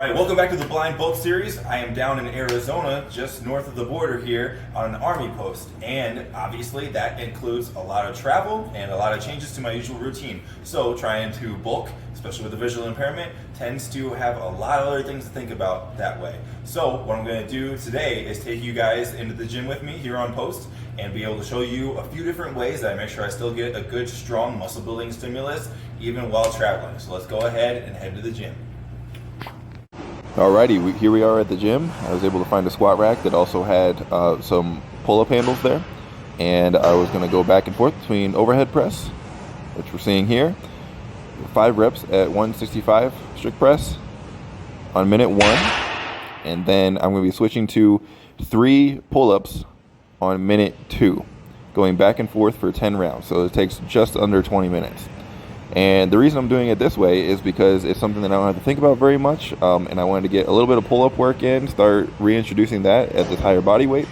All right, welcome back to the Blind Bulk Series. I am down in Arizona, just north of the border here on an army post. And obviously that includes a lot of travel and a lot of changes to my usual routine. So trying to bulk, especially with a visual impairment, tends to have a lot of other things to think about that way. So what I'm gonna do today is take you guys into the gym with me here on post and be able to show you a few different ways that I make sure I still get a good, strong muscle building stimulus even while traveling. So let's go ahead and head to the gym. Alrighty, here we are at the gym. I was able to find a squat rack that also had some pull-up handles there. And I was going to go back and forth between overhead press, which we're seeing here. 5 reps at 165 strict press on minute 1. And then I'm going to be switching to 3 pull-ups on minute 2. Going back and forth for 10 rounds. So it takes just under 20 minutes. And the reason I'm doing it this way is because it's something that I don't have to think about very much, and I wanted to get a little bit of pull-up work in, start reintroducing that at this higher body weight,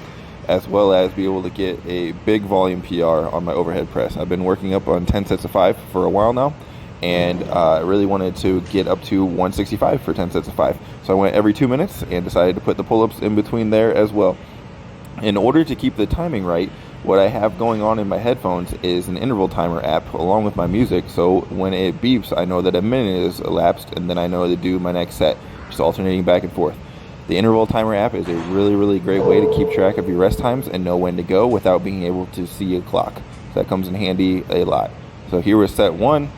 as well as be able to get a big volume PR on my overhead press. I've been working up on 10 sets of 5 for a while now, and I really wanted to get up to 165 for 10 sets of 5. So I went every 2 minutes and decided to put the pull-ups in between there as well. In order to keep the timing right, what I have going on in my headphones is an interval timer app along with my music, so when it beeps, I know that a minute is elapsed, and then I know to do my next set, just alternating back and forth. The interval timer app is a really great way to keep track of your rest times and know when to go without being able to see a clock. So that comes in handy a lot. So here was set 1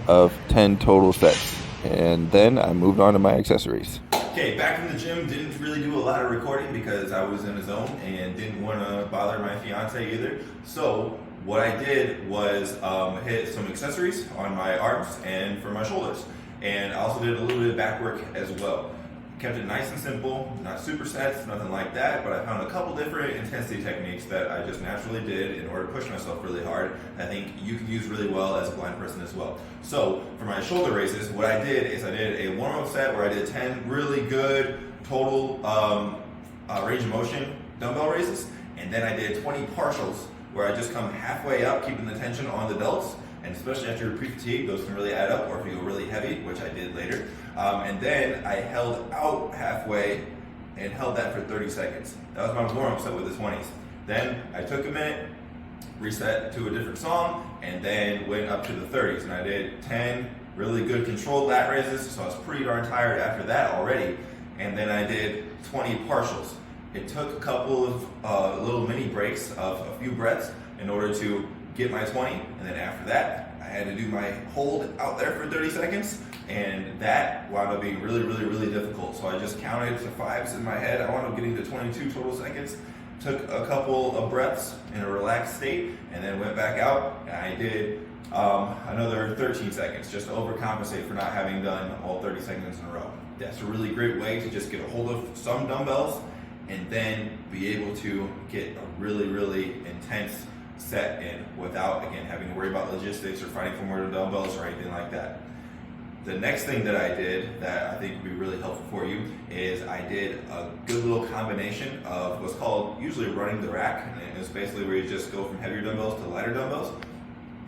of 10 total sets, and then I moved on to my accessories. Okay, back in the gym, didn't really do a lot of recording because I was in a zone and didn't want to bother my fiance either. So what I did was hit some accessories on my arms and for my shoulders. And I also did a little bit of back work as well. Kept it nice and simple, not super sets, nothing like that, but I found a couple different intensity techniques that I just naturally did in order to push myself really hard. I think you can use really well as a blind person as well. So for my shoulder raises, what I did is I did a warm-up set where I did 10 really good total range of motion dumbbell raises, and then I did 20 partials where I just come halfway up, keeping the tension on the delts. And especially after you're pre-fatigued, those can really add up, or if you go really heavy, which I did later. And then I held out halfway and held that for 30 seconds. That was my warm-up set with the 20s. Then I took a minute, reset to a different song, and then went up to the 30s. And I did 10 really good controlled lat raises, so I was pretty darn tired after that already. And then I did 20 partials. It took a couple of little mini breaks of a few breaths in order to get my 20, and then after that, I had to do my hold out there for 30 seconds, and that wound up being really difficult. So I just counted to 5s in my head. I wound up getting to 22 total seconds, took a couple of breaths in a relaxed state, and then went back out, and I did another 13 seconds just to overcompensate for not having done all 30 seconds in a row. That's a really great way to just get a hold of some dumbbells, and then be able to get a really intense set in without, again, having to worry about logistics or fighting for more dumbbells or anything like that. The next thing that I did that I think would be really helpful for you is I did a good little combination of what's called usually running the rack, and it's basically where you just go from heavier dumbbells to lighter dumbbells.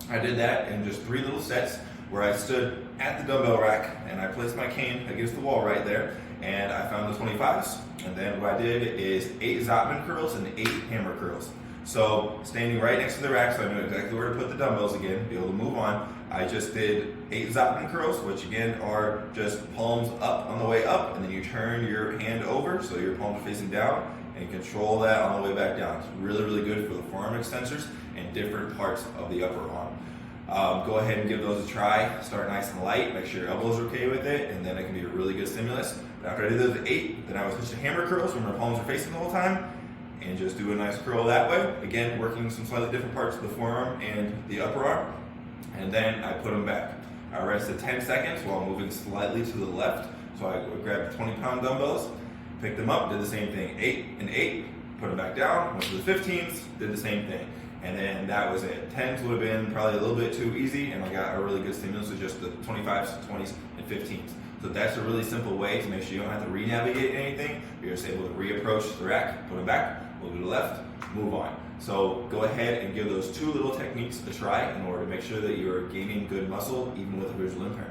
I did that in just 3 little sets where I stood at the dumbbell rack and I placed my cane against the wall right there, and I found the 25s, and then what I did is 8 Zotman curls and 8 hammer curls. So standing right next to the rack, so I knew exactly where to put the dumbbells again, be able to move on. I just did 8 Zotman curls, which again are just palms up on the way up, and then you turn your hand over so your palms are facing down, and control that on the way back down. It's really good for the forearm extensors and different parts of the upper arm. Go ahead and give those a try. Start nice and light, make sure your elbows are okay with it, and then it can be a really good stimulus. But after I did those 8, then I would switch to hammer curls when my palms are facing the whole time, and just do a nice curl that way. Again, working some slightly different parts of the forearm and the upper arm. And then I put them back. I rested 10 seconds while moving slightly to the left. So I would grab the 20-pound dumbbells, pick them up, did the same thing, 8 and 8, put them back down, went to the 15s, did the same thing. And then that was it. 10s would have been probably a little bit too easy, and I got a really good stimulus with just the 25s, 20s, and 15s. So that's a really simple way to make sure you don't have to re-navigate anything. You're just able to reapproach the rack, put them back, move to the left, move on. So go ahead and give those 2 little techniques a try in order to make sure that you're gaining good muscle even with a visual impairment.